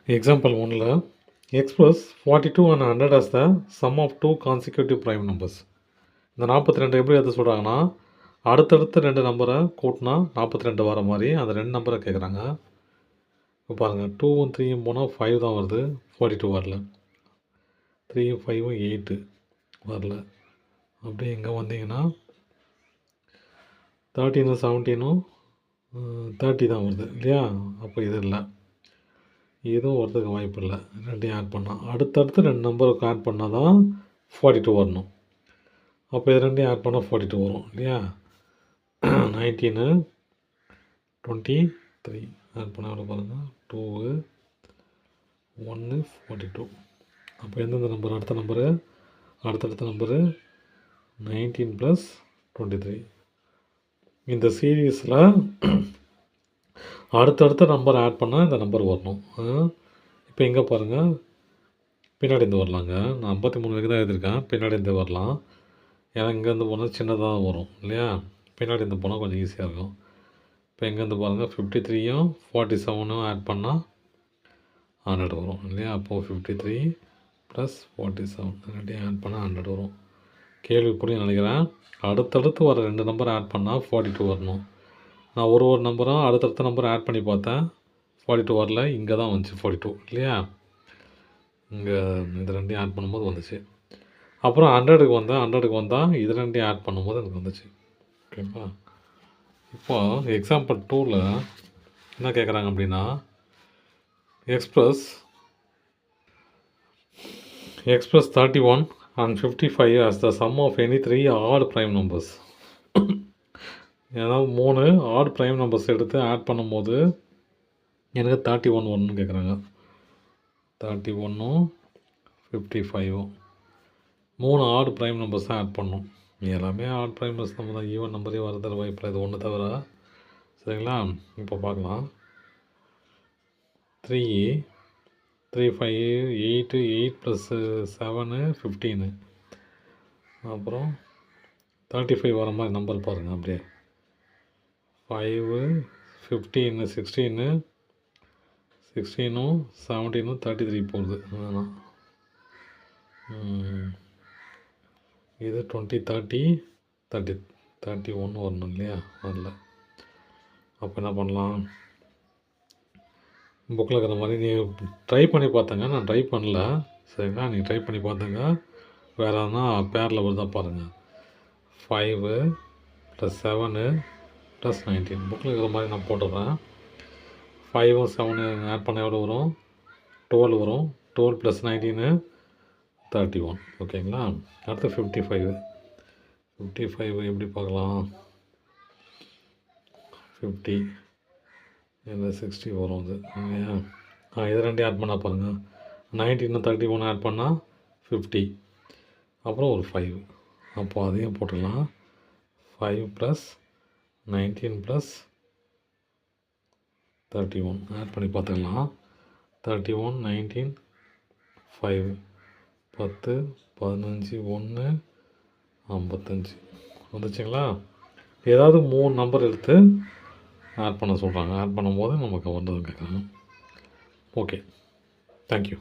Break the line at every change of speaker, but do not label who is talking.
Example 1ல express 42 and 100 as the sum of two consecutive prime numbers. இந்த 42 எப்படி எடுத்து சொல்கிறாங்கன்னா, அடுத்தடுத்த 2 நம்பரை கூட்டினா 42 வர மாதிரி அந்த 2 நம்பரை கேட்குறாங்க. இப்போ பாருங்கள், 2ம் 3யும் போனால் 5 தான் வருது, 42 வரல. 3யும் 5ம் 8 வரல. அப்படியே இங்கே வந்தீங்கன்னா 13ம் 17ம் 30 தான் வருது இல்லையா? அப்போ இது இல்லை, இதுவும் வரதுக்கு வாய்ப்பு இல்லை. ரெண்டையும் ஆட் பண்ணால் அடுத்தடுத்து 2 நம்பருக்கு ஆட் பண்ணால் தான் 42 வரணும். அப்போ இது ரெண்டையும் ஆட் பண்ணால் 42 வரும் இல்லையா? 19 23 ஆட் பண்ண எவ்வளோ பாருங்கள், 2 1 42. அப்போ எந்தெந்த நம்பர் அடுத்தடுத்த நம்பரு 19 + 23. இந்த சீரீஸில் அடுத்தடுத்த நம்பர் ஆட் பண்ணால் இந்த நம்பர் வரணும். இப்போ எங்கே பாருங்கள், பின்னாடி இருந்து வரலாங்க. நான் 53 வரைக்கும் தான் எழுதியிருக்கேன். பின்னாடி இருந்து வரலாம், ஏன்னா இங்கேருந்து போனால் சின்னதாக வரும் இல்லையா? பின்னாடி இருந்து போனால் கொஞ்சம் ஈஸியாக இருக்கும். இப்போ எங்கேருந்து பாருங்கள், 53யும் 47ம் ஆட் பண்ணால் 100 வரும் இல்லையா? அப்போது 53 + 47 ரெண்டையும் ஆட் பண்ணால் 100 வரும். கேள்வி புரியும் நினைக்கிறேன். அடுத்தடுத்து வர 2 நம்பர் ஆட் பண்ணால் 42 வரணும். நான் ஒரு நம்பரும் அடுத்தடுத்த நம்பர் ஆட் பண்ணி பார்த்தேன், 42 வரல. இங்கே தான் வந்துச்சு 42 இல்லையா? இங்கே இது ரெண்டையும் ஆட் பண்ணும்போது வந்துச்சு. அப்புறம் 100க்கு வந்தால் இது ரெண்டையும் ஆட் பண்ணும்போது எனக்கு வந்துச்சு. ஓகேங்களா? இப்போ எக்ஸாம்பிள் 2ல் என்ன கேட்குறாங்க அப்படின்னா, express 31 and 55 as the sum of any 3 odd prime numbers. ஏன்னா 3 ஆட் ப்ரைம் நம்பர்ஸ் எடுத்து ஆட் பண்ணும்போது எனக்கு 31 வரணும்னு கேட்குறாங்க. 31ம் 55ம் 3 ஆட் ப்ரைம் நம்பர்ஸ் தான் ஆட் பண்ணணும். எல்லாமே ஆட் ப்ரைம் நம்பர்ஸ் நம்ம தான், ஈவன் நம்பரே வரதில் வாய்ப்பில்லை, இது ஒன்று தவிர. சரிங்களா? இப்போ பார்க்கலாம். 3 5 8 8 + 7 15. அப்புறம் 35 வர மாதிரி நம்பர் பாருங்கள். அப்படியே 5 15 16 16ம் 17ம் 33 போகுது. வேணாம், இது 20 30 30 31 வரணும் இல்லையா? வரல. அப்போ என்ன பண்ணலாம், புக்கில் இருக்கிற மாதிரி நீ ட்ரை பண்ணி பார்த்தங்க. நான் ட்ரை பண்ணல. சரிங்களா? நீங்கள் ட்ரை பண்ணி பார்த்துங்க. வேறு எதுனா பேரில் வருதா பாருங்கள். 5 + 7 + 19 புக்கில் இருக்கிற மாதிரி நான் போட்டுடுறேன். 5ம் 7 ஆட் பண்ண எவ்வளோ வரும்? 12 வரும். 12 + 19 31. ஓகேங்களா? அடுத்து 55 எப்படி பார்க்கலாம்? 50 இல்லை 60 வரும் அது இல்லையா? இது ரெண்டையும் ஆட் பண்ணால் பாருங்கள், 19 31 ஆட் பண்ணால் 50, அப்புறம் ஒரு 5. அப்போ அதையும் போட்டுடலாம். 5 + 19 + 31 ஆட் பண்ணி பார்த்துக்கலாம். 31 19 5 10 15 1 55 வந்துச்சுங்களா? ஏதாவது 3 நம்பர் எடுத்து ஆட் பண்ண சொல்கிறாங்க. ஆட் பண்ணும்போது நமக்கு வந்ததுன்னு கேட்குறாங்க. Okay, thank you.